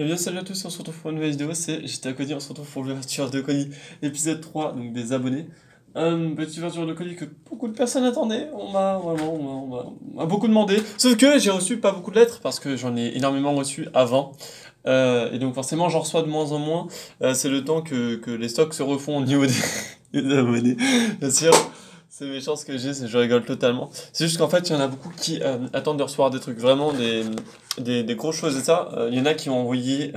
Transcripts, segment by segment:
Et bien salut à tous, on se retrouve pour une nouvelle vidéo, c'est J'étais à Cody, on se retrouve pour l'ouverture de colis épisode 3, donc des abonnés. Petite ouverture de colis que beaucoup de personnes attendaient, on m'a beaucoup demandé, sauf que j'ai reçu pas beaucoup de lettres parce que j'en ai énormément reçu avant. Et donc forcément j'en reçois de moins en moins. C'est le temps que les stocks se refont au niveau des abonnés, bien sûr. C'est mes chances que j'ai, je rigole totalement. C'est juste qu'en fait, il y en a beaucoup qui attendent de recevoir des trucs, vraiment des grosses choses et ça. Il y en a qui ont envoyé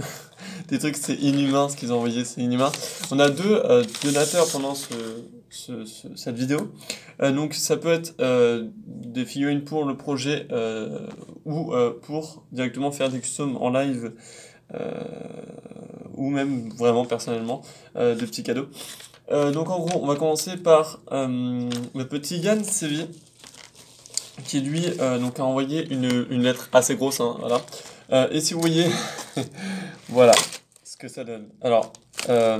des trucs, c'est inhumain ce qu'ils ont envoyé, c'est inhumain. On a deux donateurs pendant cette vidéo. Donc ça peut être des figurines pour le projet ou pour directement faire des customs en live ou même vraiment personnellement des petits cadeaux. Donc en gros, on va commencer par le petit Yann Sévi, qui lui donc a envoyé une lettre assez grosse, hein, voilà. Et si vous voyez, voilà ce que ça donne. Alors, ah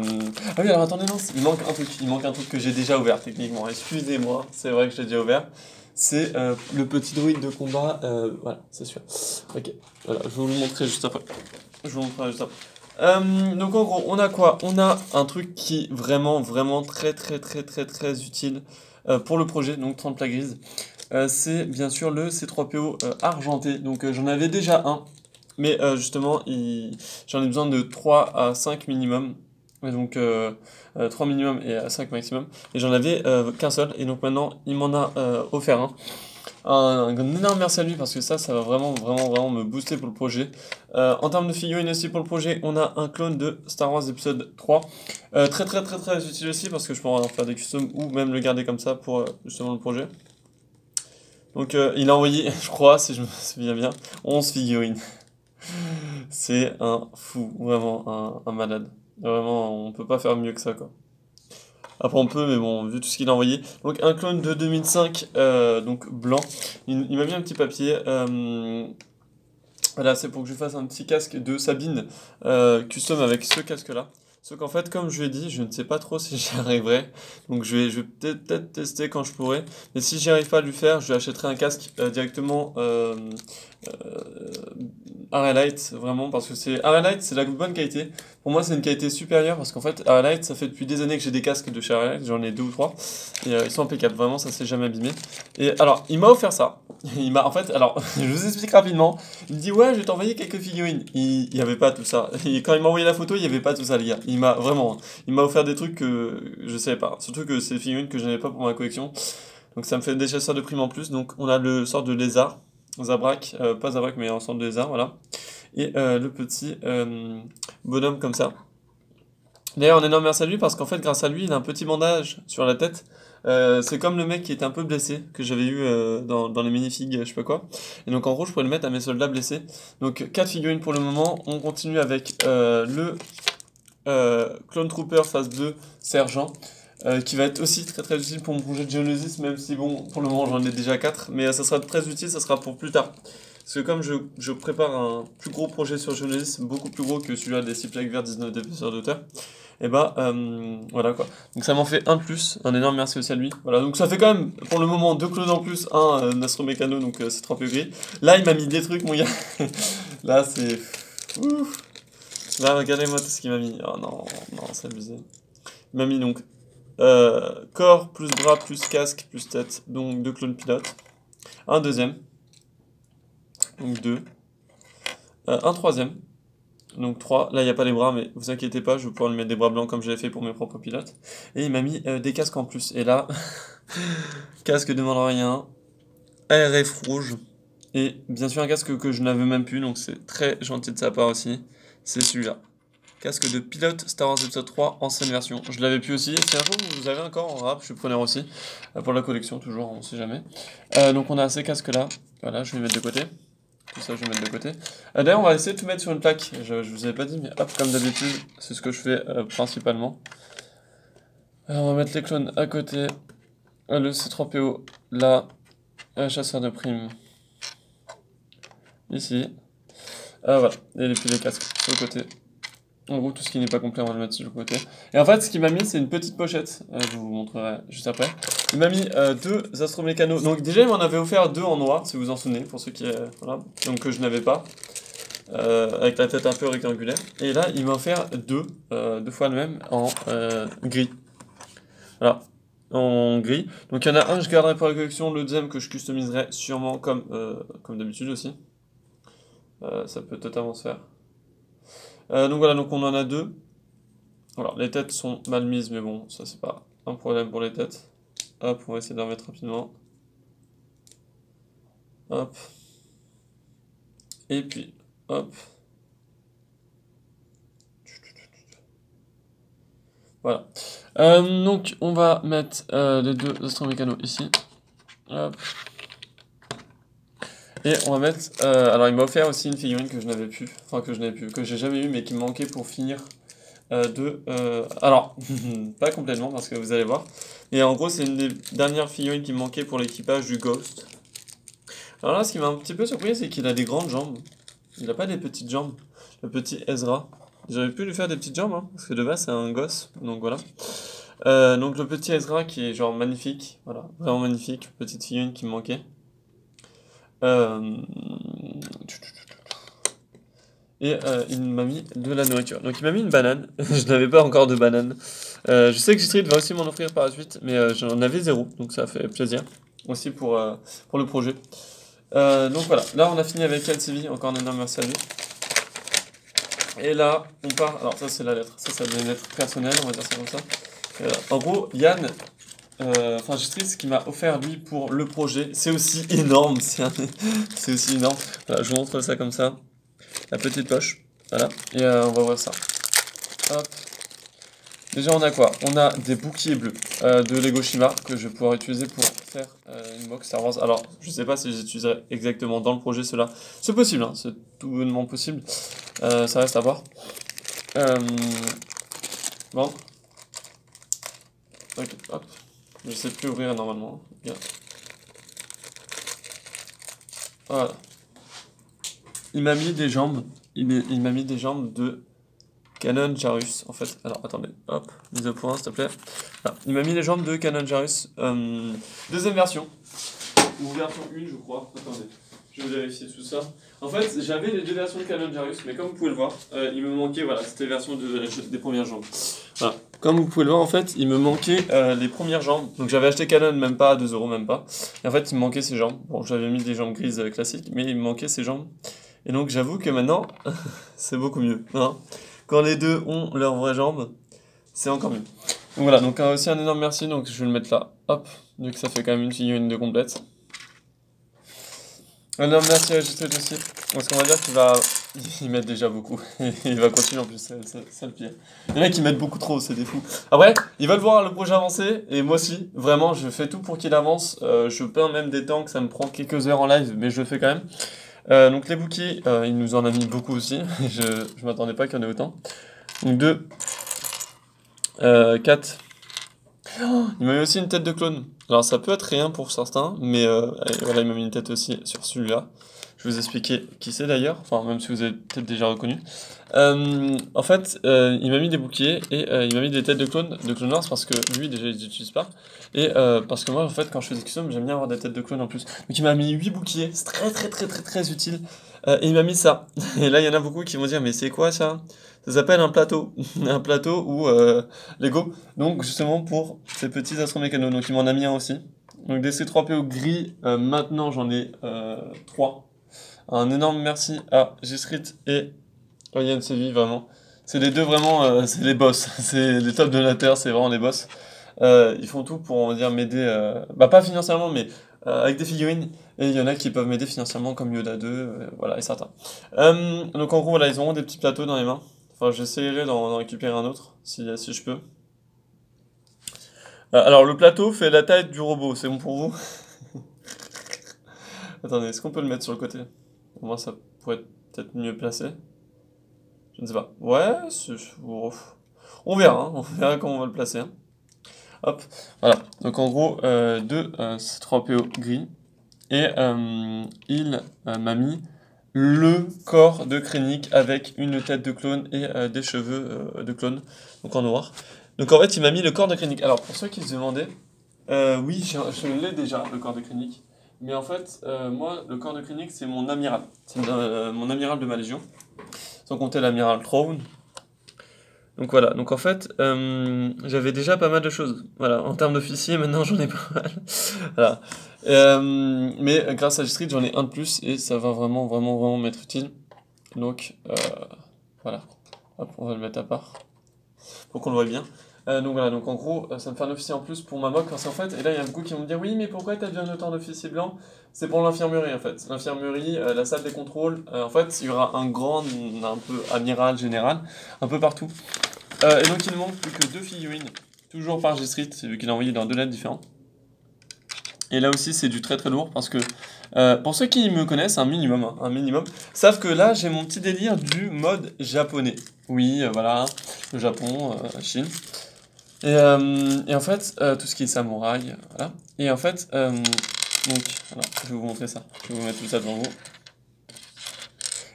oui, alors attendez, non, il manque un truc que j'ai déjà ouvert techniquement. Excusez-moi, c'est vrai que j'ai déjà ouvert. C'est le petit druide de combat, voilà, c'est sûr. Ok, voilà, je vais vous le montrer juste après. Je vous le montrerai juste après. Donc en gros, on a quoi? On a un truc qui est vraiment très utile pour le projet, donc 30 plaques grises. C'est bien sûr le C3PO argenté. Donc j'en avais déjà un, mais justement j'en ai besoin de 3 à 5 minimum. Et donc 3 minimum et 5 maximum. Et j'en avais qu'un seul, et donc maintenant il m'en a offert un. Un énorme merci à lui parce que ça va vraiment me booster pour le projet. En termes de figurines aussi pour le projet, on a un clone de Star Wars épisode 3. Très utile aussi parce que je pourrais en faire des customs ou même le garder comme ça pour justement le projet. Donc il a envoyé, je crois, si je me souviens bien, 11 figurines. C'est un fou, vraiment un malade. Vraiment, on peut pas faire mieux que ça, quoi. Après on peut, mais bon, vu tout ce qu'il a envoyé. Donc un clone de 2005, donc blanc. Il m'a mis un petit papier. Voilà, c'est pour que je fasse un petit casque de Sabine custom avec ce casque-là. Sauf qu'en fait, comme je lui ai dit, je ne sais pas trop si j'y arriverai. Donc je vais peut-être tester quand je pourrai. Mais si j'y arrive pas à lui faire, je lui achèterai un casque directement Arelight, vraiment, parce que c'est Arelight, c'est la bonne qualité. Pour moi, c'est une qualité supérieure parce qu'en fait, Arelight, ça fait depuis des années que j'ai des casques de chez Arelight, j'en ai deux ou trois, et ils sont impeccables, vraiment, ça s'est jamais abîmé. Et alors, il m'a offert ça. En fait, alors, je vous explique rapidement. Il me dit, ouais, je vais t'envoyer quelques figurines. Il y avait pas tout ça. Et quand il m'a envoyé la photo, il y avait pas tout ça, les gars. Il m'a offert des trucs que je savais pas. Surtout que c'est des figurines que je n'avais pas pour ma collection. Donc ça me fait des chasseurs de primes en plus. Donc on a le sort de lézard. Zabrak, pas Zabrak mais en sorte de lézard, voilà. Et le petit bonhomme comme ça. D'ailleurs, un énorme merci à lui parce qu'en fait, grâce à lui, il a un petit bandage sur la tête. C'est comme le mec qui était un peu blessé, que j'avais eu dans les minifigs, je sais pas quoi. Et donc en gros, je pourrais le mettre à mes soldats blessés. Donc 4 figurines pour le moment. On continue avec le Clone Trooper phase 2 Sergent. Qui va être aussi très utile pour mon projet de Geonosis, même si bon, pour le moment j'en ai déjà 4, mais ça sera très utile, ça sera pour plus tard. Parce que comme je prépare un plus gros projet sur Geonosis, beaucoup plus gros que celui-là des 6 plaques verts 19 d'épaisseur d'auteur, et bah voilà quoi. Donc ça m'en fait un de plus, un énorme merci aussi à lui. Voilà, donc ça fait quand même pour le moment 2 clones en plus, un Astro Mécano, donc c'est 3 peu gris. Là il m'a mis des trucs mon gars, là c'est... Ouf. Là regardez-moi tout ce qu'il m'a mis, oh non, c'est abusé. Il m'a mis donc corps, plus bras, plus casque, plus tête, donc 2 clones pilotes. Un deuxième, donc 2. Un troisième, donc 3. Là, il n'y a pas les bras, mais vous inquiétez pas, je vais pouvoir lui mettre des bras blancs comme j'avais fait pour mes propres pilotes. Et il m'a mis des casques en plus. Et là, casque de Mandalorian, ARF rouge, et bien sûr un casque que je n'avais même plus, donc c'est très gentil de sa part aussi. C'est celui-là. Casque de pilote Star Wars épisode 3, ancienne version. Je l'avais plus aussi. Et si un jour vous avez encore en rap, je suis preneur aussi. Pour la collection, toujours, on sait jamais. Donc on a ces casques-là. Voilà, je vais les mettre de côté. Tout ça, je vais mettre de côté. D'ailleurs, on va essayer de tout mettre sur une plaque. Je vous avais pas dit, mais hop, comme d'habitude, c'est ce que je fais principalement. Alors, on va mettre les clones à côté. Le C3PO là. Chasseur de primes ici. Voilà, et puis les casques sur le côté. En gros, tout ce qui n'est pas complet, on va le mettre sur le côté. Et en fait, ce qu'il m'a mis, c'est une petite pochette. Je vous montrerai juste après. Il m'a mis 2 astromécanos. Donc déjà, il m'en avait offert 2 en noir, si vous vous en souvenez, pour ceux qui... voilà, donc que je n'avais pas. avec la tête un peu rectangulaire. Et là, il m'a offert deux fois le même en gris. Voilà, en gris. Donc il y en a un que je garderai pour la collection, le deuxième que je customiserai sûrement comme d'habitude aussi. Ça peut totalement se faire. Donc voilà, donc on en a deux. Alors les têtes sont mal mises, mais bon, ça c'est pas un problème pour les têtes. Hop, on va essayer de les remettre rapidement. Hop. Et puis, hop. Voilà. Donc on va mettre les deux astromécanos ici. Hop. Et on va mettre... alors il m'a offert aussi une figurine que je n'avais plus. Enfin que je n'avais plus, que j'ai jamais eu, mais qui me manquait pour finir alors, pas complètement parce que vous allez voir. Et en gros, c'est une des dernières figurines qui me manquait pour l'équipage du Ghost. Alors là, ce qui m'a un petit peu surpris, c'est qu'il a des grandes jambes. Il n'a pas des petites jambes. Le petit Ezra. J'aurais pu lui faire des petites jambes, hein, parce que de base, c'est un gosse. Donc voilà. Donc le petit Ezra qui est genre magnifique. Voilà, vraiment magnifique. Petite figurine qui me manquait. Et il m'a mis de la nourriture. Donc il m'a mis une banane. Je n'avais pas encore de banane. Je sais que G-Street va aussi m'en offrir par la suite, mais j'en avais zéro, donc ça fait plaisir. Aussi pour le projet. Donc voilà, là on a fini avec LCV, encore un énorme merci à lui. Et là, on part... Alors ça c'est la lettre, ça devient une lettre personnelle, on va dire ça comme ça. En gros, Yann, enfin G-Street, ce qu'il m'a offert lui pour le projet, c'est aussi énorme, c'est aussi énorme. Voilà, je vous montre ça comme ça. La petite poche, voilà, et on va voir ça. Hop. Déjà on a quoi? On a des boucliers bleus de Lego Shima que je vais pouvoir utiliser pour faire une box Star Wars. Alors je sais pas si j'utiliserai exactement dans le projet cela. C'est possible, hein, c'est tout bonnement possible. Ça reste à voir. Bon. Ok, hop. Je sais plus ouvrir normalement. Bien. Voilà. Il m'a mis des jambes. Il m'a mis des jambes de Canon Jarus, en fait. Alors, attendez, hop, mise au point, s'il te plaît. Voilà. Il m'a mis les jambes de Canon Jarus. Deuxième version. Ou version 1, je crois. Attendez, je vais vérifier tout ça. En fait, j'avais les deux versions de Canon Jarus, mais comme vous pouvez le voir, il me manquait, voilà, c'était la version des premières jambes. Voilà. Comme vous pouvez le voir, en fait, il me manquait les premières jambes. Donc j'avais acheté Canon, même pas à 2 euros, même pas. Et en fait, il me manquait ces jambes. Bon, j'avais mis des jambes grises classiques, mais il me manquait ces jambes. Et donc j'avoue que maintenant, c'est beaucoup mieux. Hein. Quand les deux ont leurs vraies jambes, c'est encore mieux. Donc voilà, donc aussi un énorme merci, donc je vais le mettre là. Hop, vu que ça fait quand même une figurine de complète. Un énorme merci à G-Street aussi, parce qu'on va dire qu'il va y mettre déjà beaucoup. Il va continuer en plus, c'est le pire. Il y en a qui mettent beaucoup trop, c'est des fous. Après, ils veulent voir le projet avancer, et moi aussi, vraiment, je fais tout pour qu'il avance. Je peins même des temps que ça me prend quelques heures en live, mais je le fais quand même. Donc les bouquets, il nous en a mis beaucoup aussi. Je m'attendais pas qu'il y en ait autant. Donc 2, 4. Oh, il m'a mis aussi une tête de clone. Alors ça peut être rien pour certains, mais voilà, il m'a mis une tête aussi sur celui-là. Je vais vous expliquer qui c'est d'ailleurs, enfin même si vous avez peut-être déjà reconnu. En fait, il m'a mis des bouquets et il m'a mis des têtes de clones noirs parce que lui déjà il les utilise pas. Et parce que moi en fait quand je fais des custom j'aime bien avoir des têtes de clones en plus. Donc il m'a mis 8 bouquets, c'est très utile. Et il m'a mis ça. Et là il y en a beaucoup qui vont dire mais c'est quoi ça? Ça s'appelle un plateau. Un plateau ou Lego. Donc justement pour ces petits astromécanos. Donc il m'en a mis un aussi. Donc des C3PO gris, maintenant j'en ai 3. Un énorme merci à G-Street et Yann Séville, vraiment. C'est les deux vraiment, c'est les boss. C'est les tops de la terre, c'est vraiment les boss. Ils font tout pour, on va dire, m'aider, bah pas financièrement, mais avec des figurines. Et il y en a qui peuvent m'aider financièrement comme Yoda 2, voilà, et certains. Donc en gros, voilà, ils auront des petits plateaux dans les mains. Enfin, j'essaierai d'en récupérer un autre, si je peux. Alors, le plateau fait la taille du robot, c'est bon pour vous? Attendez, est-ce qu'on peut le mettre sur le côté? Au moins, ça pourrait être peut-être mieux placé. Je ne sais pas. Ouais, on verra, hein, on verra comment on va le placer. Hein. Hop, voilà. Donc en gros, deux C3PO gris. Et il m'a mis le corps de Krennic avec une tête de clone et des cheveux de clone, donc en noir. Donc en fait, il m'a mis le corps de Krennic. Alors pour ceux qui se demandaient, oui, je l'ai déjà, le corps de Krennic. Mais en fait, moi, le corps de clinique, c'est mon amiral. C'est mon amiral de ma légion. Sans compter l'amiral Throne. Donc voilà, donc en fait, j'avais déjà pas mal de choses. Voilà, en termes d'officier, maintenant j'en ai pas mal. Voilà. Mais grâce à G-Street, j'en ai un de plus et ça va vraiment, vraiment, vraiment m'être utile. Donc voilà. Hop, on va le mettre à part pour qu'on le voit bien. Donc voilà, donc en gros, ça me fait un officier en plus pour ma mock, parce qu'en fait, et là il y a beaucoup qui vont me dire oui, mais pourquoi t'as bien autant d'officiers blancs? C'est pour l'infirmerie en fait. L'infirmerie, la salle des contrôles, en fait, il y aura un grand, un peu amiral, général, un peu partout. Et donc il ne manque plus que 2 figurines, toujours par G-Street, vu qu'il a envoyé dans 2 lettres différentes. Et là aussi c'est du très très lourd parce que pour ceux qui me connaissent, un minimum, savent que là j'ai mon petit délire du mode japonais. Oui, voilà, le Japon, Chine. Et en fait, tout ce qui est samouraï, voilà. Et en fait, donc, alors, je vais vous montrer ça. Je vais vous mettre tout ça devant vous.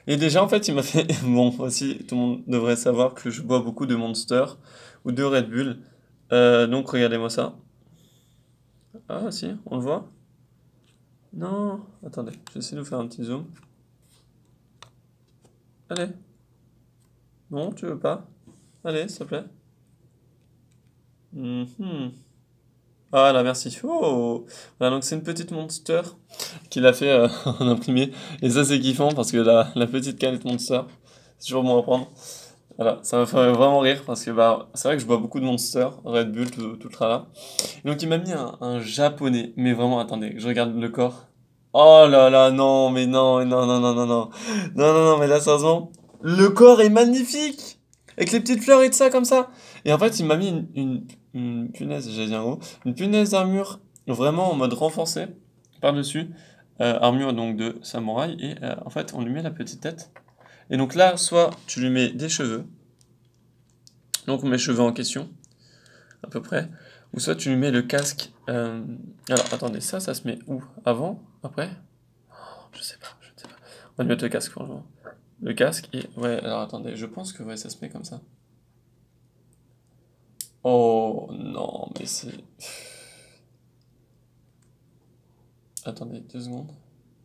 Et déjà, en fait, il m'a fait... Bon, aussi, tout le monde devrait savoir que je bois beaucoup de Monster ou de Red Bull. Donc, regardez-moi ça. Ah, si, on le voit? Non, attendez, je vais essayer de vous faire un petit zoom. Allez. Non, tu veux pas? Allez, s'il te plaît. Mhm. Ah là, merci. Oh! Voilà, donc c'est une petite Monster qu'il a fait en imprimé. Et ça, c'est kiffant parce que la petite canette Monster, c'est toujours bon à prendre. Voilà, ça m'a fait vraiment rire parce que bah, c'est vrai que je bois beaucoup de Monster, Red Bull, tout le tralala. Et donc il m'a mis un japonais, mais vraiment, attendez, je regarde le corps. Oh là là, non, mais non, non, non, non, non, non. Non, non, non, mais là, sérieusement, le corps est magnifique! Avec les petites fleurs et tout ça, comme ça. Et en fait, il m'a mis une punaise, j'allais dire en gros, une punaise d'armure, vraiment en mode renforcé, par-dessus. Armure donc de samouraï, et en fait, on lui met la petite tête. Et donc là, soit tu lui mets des cheveux, donc on met cheveux en question, à peu près, ou soit tu lui mets le casque. Alors attendez, ça se met où? Avant? Après? Je sais pas, je ne sais pas. On va lui mettre le casque, franchement. Le casque, et ouais, alors attendez, je pense que ouais, ça se met comme ça. Oh non, mais c'est. Attendez, 2 secondes.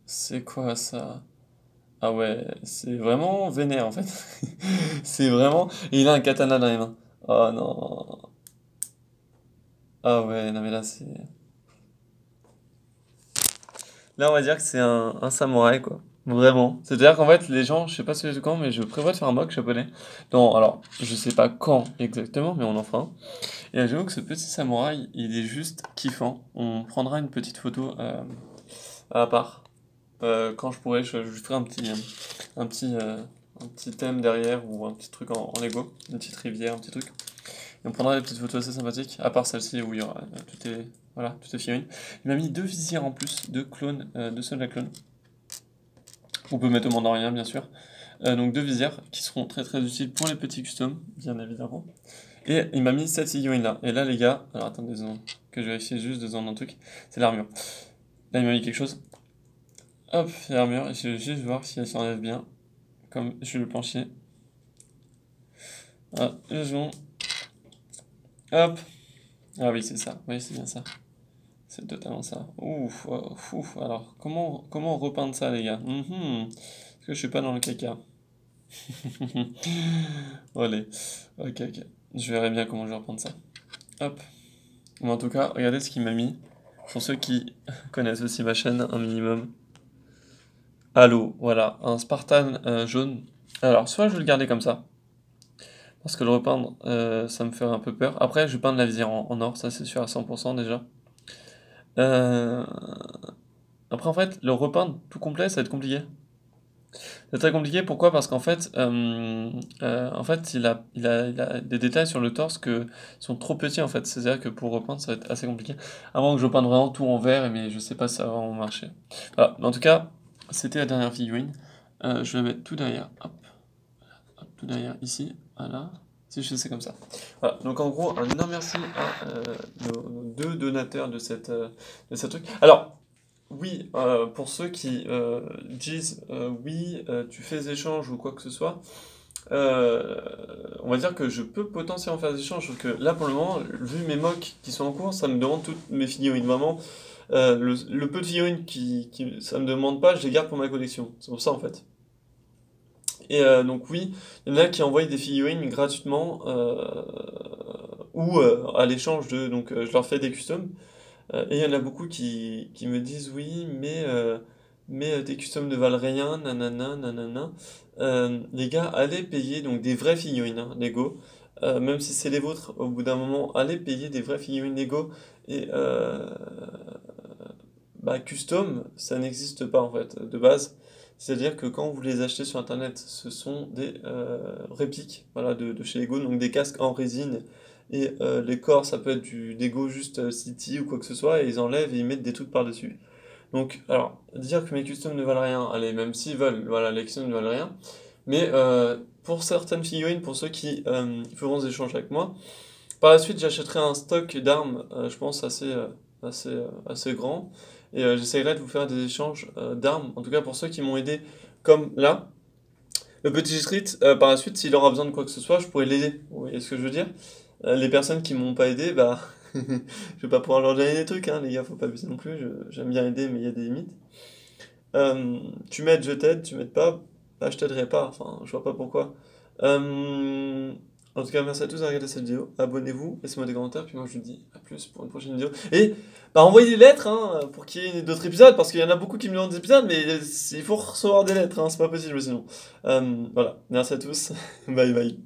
C'est quoi ça? Ah ouais, c'est vraiment vénère en fait. C'est vraiment. Et il a un katana dans les mains. Oh non. Ah ouais, non mais là c'est. Là on va dire que c'est un samouraï quoi. Vraiment. C'est-à-dire qu'en fait les gens, je sais pas si c'est quand, mais je prévois de faire un mock japonais. Non, alors je sais pas quand exactement, mais on en fera un. Et j'avoue que ce petit samouraï, il est juste kiffant. On prendra une petite photo à part. Quand je pourrai, je ferai un petit, un petit thème derrière ou un petit truc en Lego, une petite rivière, un petit truc. Et on prendra des petites photos assez sympathiques, à part celle-ci où il y aura tout est figurines. Il m'a mis 2 visières en plus, 2 clones, 2 soldats clones. On peut mettre au Mandalorian bien sûr. Donc 2 visières qui seront très très utiles pour les petits customs, bien évidemment. Et il m'a mis cette figurine là. Et là les gars, alors attendez 2 secondes, que je vérifie juste 2 secondes un truc, c'est l'armure. Là il m'a mis quelque chose. Hop, l'armure, et je vais juste voir si elle s'enlève bien, comme je vais le pencher. Ah, 2 secondes. Hop. Ah oui, c'est ça. Oui, c'est bien ça. C'est totalement ça. Ouf, ouf. Alors, comment repeindre ça, les gars? Parce que je suis pas dans le caca. Allez. Ok, ok. Je verrai bien comment je vais reprendre ça. Hop. Mais en tout cas, regardez ce qu'il m'a mis. Pour ceux qui connaissent aussi ma chaîne, un minimum. Halo, voilà. Un Spartan jaune. Alors, soit je vais le garder comme ça. Parce que le repeindre, ça me ferait un peu peur. Après, je vais peindre la visière en or, ça c'est sûr à 100% déjà. Euh, Après, en fait, le repeindre tout complet, ça va être compliqué. C'est très compliqué, pourquoi? Parce qu'en fait, il a des détails sur le torse qui sont trop petits, en fait. C'est-à-dire que pour repeindre, ça va être assez compliqué. À moins que je peinte vraiment tout en vert, mais je sais pas si ça va vraiment marcher. Voilà, mais en tout cas, c'était la dernière figurine. Je vais mettre tout derrière. Hop, hop, tout derrière ici. Voilà. Si je fais ça comme ça. Voilà, donc en gros, un énorme merci à nos 2 donateurs de cette truc. Alors, oui, pour ceux qui disent oui, tu fais des échanges ou quoi que ce soit, euh, on va dire que je peux potentiellement faire des échanges, parce que là pour le moment, vu mes mocks qui sont en cours, ça me demande toutes mes figurines vraiment. Le peu de figurines ça me demande pas, je les garde pour ma collection. C'est pour ça en fait. Et donc oui, il y en a qui envoient des figurines gratuitement ou à l'échange de... Donc je leur fais des customs. Et il y en a beaucoup qui me disent oui, mais tes customs ne valent rien, nanana, nanana. Les gars, allez payer donc des vraies figurines, hein, Lego. Même si c'est les vôtres, au bout d'un moment, allez payer des vraies figurines Lego. Et bah, custom, ça n'existe pas en fait, de base. C'est-à-dire que quand vous les achetez sur internet, ce sont des répliques voilà, de chez Lego, donc des casques en résine. Et les corps, ça peut être du Lego juste City ou quoi que ce soit, et ils enlèvent et ils mettent des trucs par-dessus. Donc, alors, dire que mes customs ne valent rien, allez, même s'ils veulent, voilà, les customs ne valent rien. Mais pour certaines figurines, pour ceux qui feront des échanges avec moi, par la suite, j'achèterai un stock d'armes, je pense, assez grand. Et j'essaierai de vous faire des échanges d'armes, en tout cas pour ceux qui m'ont aidé, comme là. Le petit street, par la suite, s'il aura besoin de quoi que ce soit, je pourrais l'aider. Vous voyez ce que je veux dire? Les personnes qui m'ont pas aidé, bah, je vais pas pouvoir leur donner des trucs, hein, les gars, faut pas abuser non plus. J'aime bien aider, mais il y a des limites. Tu m'aides, je t'aide, tu m'aides pas, bah, je t'aiderai pas, enfin, je vois pas pourquoi. Euh, En tout cas, merci à tous d'avoir regardé cette vidéo. Abonnez-vous, laissez-moi des commentaires, puis moi je vous dis à plus pour une prochaine vidéo. Et bah, envoyez des lettres hein, pour qu'il y ait d'autres épisodes, parce qu'il y en a beaucoup qui me demandent des épisodes, mais il faut recevoir des lettres, hein, c'est pas possible sinon. Voilà, merci à tous, bye bye.